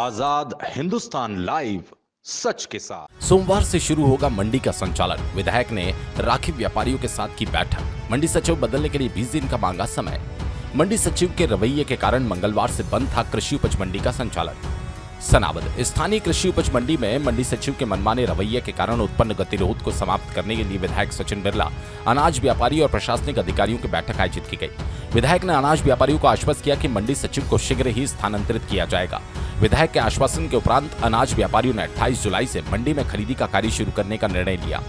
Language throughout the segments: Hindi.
आजाद हिंदुस्तान लाइव, सच के साथ। सोमवार से शुरू होगा मंडी का संचालन। विधायक ने राखी व्यापारियों के साथ की बैठक। मंडी सचिव बदलने के लिए 20 दिन का मांगा समय। मंडी सचिव के रवैये के कारण मंगलवार से बंद था कृषि उपज मंडी का संचालन। सनावद स्थानीय कृषि उपज मंडी में मंडी सचिव के मनमाने रवैये के कारण उत्पन्न गतिरोध को समाप्त करने के लिए विधायक सचिन बिरला, अनाज व्यापारी और प्रशासनिक अधिकारियों की बैठक आयोजित की गई। विधायक ने अनाज व्यापारियों को आश्वस्त किया कि मंडी सचिव को शीघ्र ही स्थानांतरित किया जाएगा। विधायक के आश्वासन के उपरांत अनाज व्यापारियों ने 28 जुलाई से मंडी में खरीदी का कार्य शुरू करने का निर्णय लिया।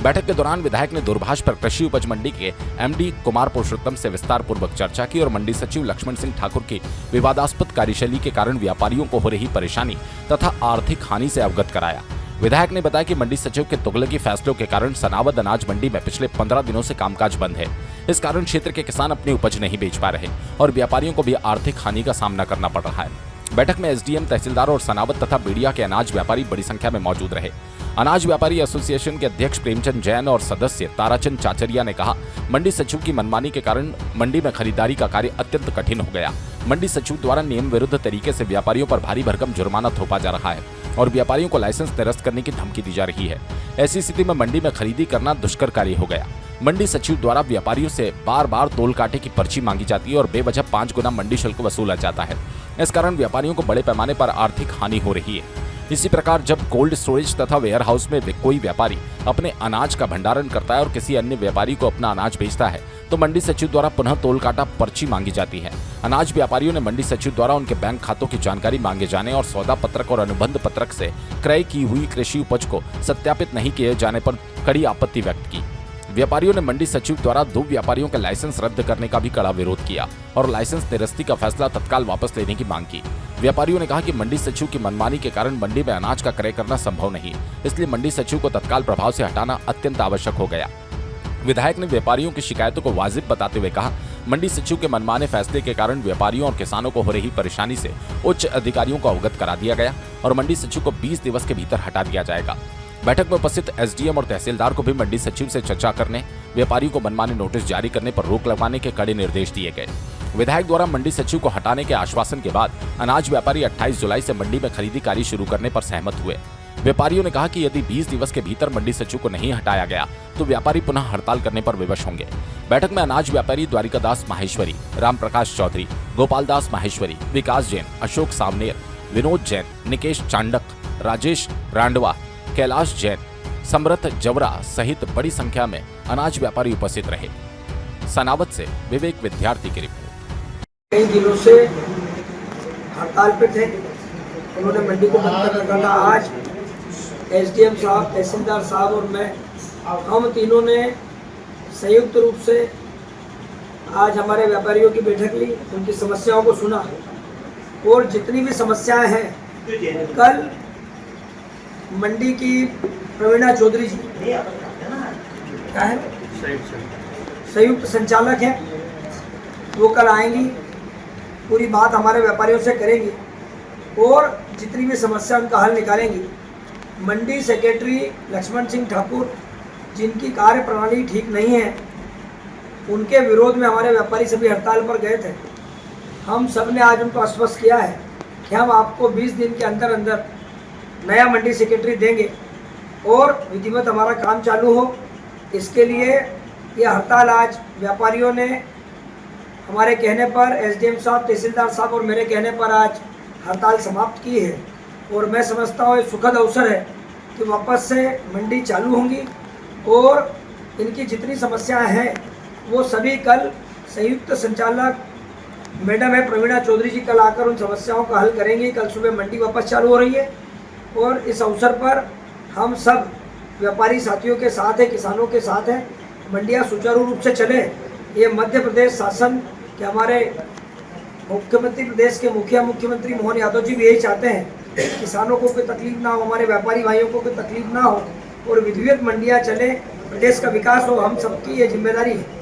बैठक के दौरान विधायक ने दूरभाष पर कृषि उपज मंडी के एमडी कुमार पुरुषोत्तम से विस्तार पूर्वक चर्चा की और मंडी सचिव लक्ष्मण सिंह ठाकुर की विवादास्पद कार्यशैली के कारण व्यापारियों को हो रही परेशानी तथा आर्थिक हानि से अवगत कराया। विधायक ने बताया कि मंडी सचिव के तुगलकी फैसलों के कारण सनावद अनाज मंडी में पिछले 15 दिनों से कामकाज बंद है। इस कारण क्षेत्र के किसान अपनी उपज नहीं बेच पा रहे और व्यापारियों को भी आर्थिक हानि का सामना करना पड़ रहा है। बैठक में एसडीएम, तहसीलदार और सनावद तथा बेड़िया के अनाज व्यापारी बड़ी संख्या में मौजूद रहे। अनाज व्यापारी एसोसिएशन के अध्यक्ष प्रेमचंद जैन और सदस्य ताराचंद चाचरिया ने कहा, मंडी सचिव की मनमानी के कारण मंडी में खरीदारी का कार्य अत्यंत कठिन हो गया। मंडी सचिव द्वारा नियम विरुद्ध तरीके से व्यापारियों पर भारी भरकम जुर्माना थोपा जा रहा है और व्यापारियों को लाइसेंस निरस्त करने की धमकी दी जा रही है। ऐसी स्थिति में मंडी में खरीदी करना दुष्कर कार्य हो गया। मंडी सचिव द्वारा व्यापारियों से बार बार तोल कांटे की पर्ची मांगी जाती है और बेवजह 5 गुना मंडी शुल्क वसूला जाता है। इस कारण व्यापारियों को बड़े पैमाने पर आर्थिक हानि हो रही है। इसी प्रकार जब कोल्ड स्टोरेज तथा वेयर हाउस में कोई व्यापारी अपने अनाज का भंडारण करता है और किसी अन्य व्यापारी को अपना अनाज बेचता है तो मंडी सचिव द्वारा पुनः तोल काटा पर्ची मांगी जाती है। अनाज व्यापारियों ने मंडी सचिव द्वारा उनके बैंक खातों की जानकारी मांगे जाने और सौदा पत्रक और अनुबंध पत्रक से क्रय की हुई कृषि उपज को सत्यापित नहीं किए जाने पर कड़ी आपत्ति व्यक्त की। व्यापारियों ने मंडी सचिव द्वारा 2 व्यापारियों के लाइसेंस रद्द करने का भी कड़ा विरोध किया और लाइसेंस निरस्ती का फैसला तत्काल वापस लेने की मांग की। व्यापारियों ने कहा कि मंडी सचिव की मनमानी के कारण मंडी में अनाज का क्रय करना संभव नहीं, इसलिए मंडी सचिव को तत्काल प्रभाव से हटाना अत्यंत आवश्यक हो गया। विधायक ने व्यापारियों की शिकायतों को वाजिब बताते हुए कहा, मंडी सचिव के मनमाने फैसले के कारण व्यापारियों और किसानों को हो रही परेशानी से उच्च अधिकारियों को अवगत करा दिया गया और मंडी सचिव को 20 दिवस के भीतर हटा दिया जाएगा। बैठक में उपस्थित एसडीएम और तहसीलदार को भी मंडी सचिव से चर्चा करने, व्यापारियों को मनमाने नोटिस जारी करने पर रोक लगाने के कड़े निर्देश दिए गए। विधायक द्वारा मंडी सचिव को हटाने के आश्वासन के बाद अनाज व्यापारी 28 जुलाई से मंडी में खरीदी कार्य शुरू करने पर सहमत हुए। व्यापारियों ने कहा कि यदि 20 दिवस के भीतर मंडी सचिव को नहीं हटाया गया तो व्यापारी पुनः हड़ताल करने पर विवश होंगे। बैठक में अनाज व्यापारी द्वारिकादास माहेश्वरी, राम प्रकाश चौधरी, गोपाल दास माहेश्वरी, विकास जैन, अशोक सावनेर, विनोद जैन, निकेश चांडक, राजेश रांडवा, कैलाश जैन, समरथ जवरा सहित बड़ी संख्या में अनाज व्यापारी उपस्थित रहे। सनावद से विवेक विद्यार्थी की रिपोर्ट। कई दिनों से हड़ताल पे थे, उन्होंने मंडी को बंद कर रखा था। आज एसडीएम साहब, तहसीलदार साहब और मैं, हम तीनों ने संयुक्त रूप से आज हमारे व्यापारियों की बैठक ली, उनकी समस्याओं को सुना और जितनी भी समस्याएं हैं, कल मंडी की प्रवीणा चौधरी जी क्या है, संयुक्त संचालक हैं, वो कल आएंगी, पूरी बात हमारे व्यापारियों से करेंगी और जितनी भी समस्या उनका हल निकालेंगी। मंडी सेक्रेटरी लक्ष्मण सिंह ठाकुर, जिनकी कार्य प्रणाली ठीक नहीं है, उनके विरोध में हमारे व्यापारी सभी हड़ताल पर गए थे। हम सब ने आज उनको आश्वस्त किया है कि हम आपको 20 दिन के अंदर अंदर नया मंडी सेक्रेटरी देंगे और विधिवत हमारा काम चालू हो। इसके लिए ये हड़ताल आज व्यापारियों ने हमारे कहने पर, एसडीएम साहब, तहसीलदार साहब और मेरे कहने पर आज हड़ताल समाप्त की है और मैं समझता हूँ ये सुखद अवसर है कि वापस से मंडी चालू होंगी और इनकी जितनी समस्याएं हैं वो सभी कल संयुक्त संचालक मैडम है प्रवीणा चौधरी जी कल आकर उन समस्याओं का हल करेंगी। कल सुबह मंडी वापस चालू हो रही है और इस अवसर पर हम सब व्यापारी साथियों के साथ हैं, किसानों के साथ हैं। मंडियाँ सुचारू रूप से चले, ये मध्य प्रदेश शासन के हमारे मुख्यमंत्री, प्रदेश के मुख्यमंत्री मोहन यादव जी भी यही चाहते हैं, किसानों को कोई तकलीफ ना हो, हमारे व्यापारी भाइयों को कोई तकलीफ ना हो और विधिवत मंडियाँ चले, प्रदेश का विकास हो। हम सबकी ये जिम्मेदारी है।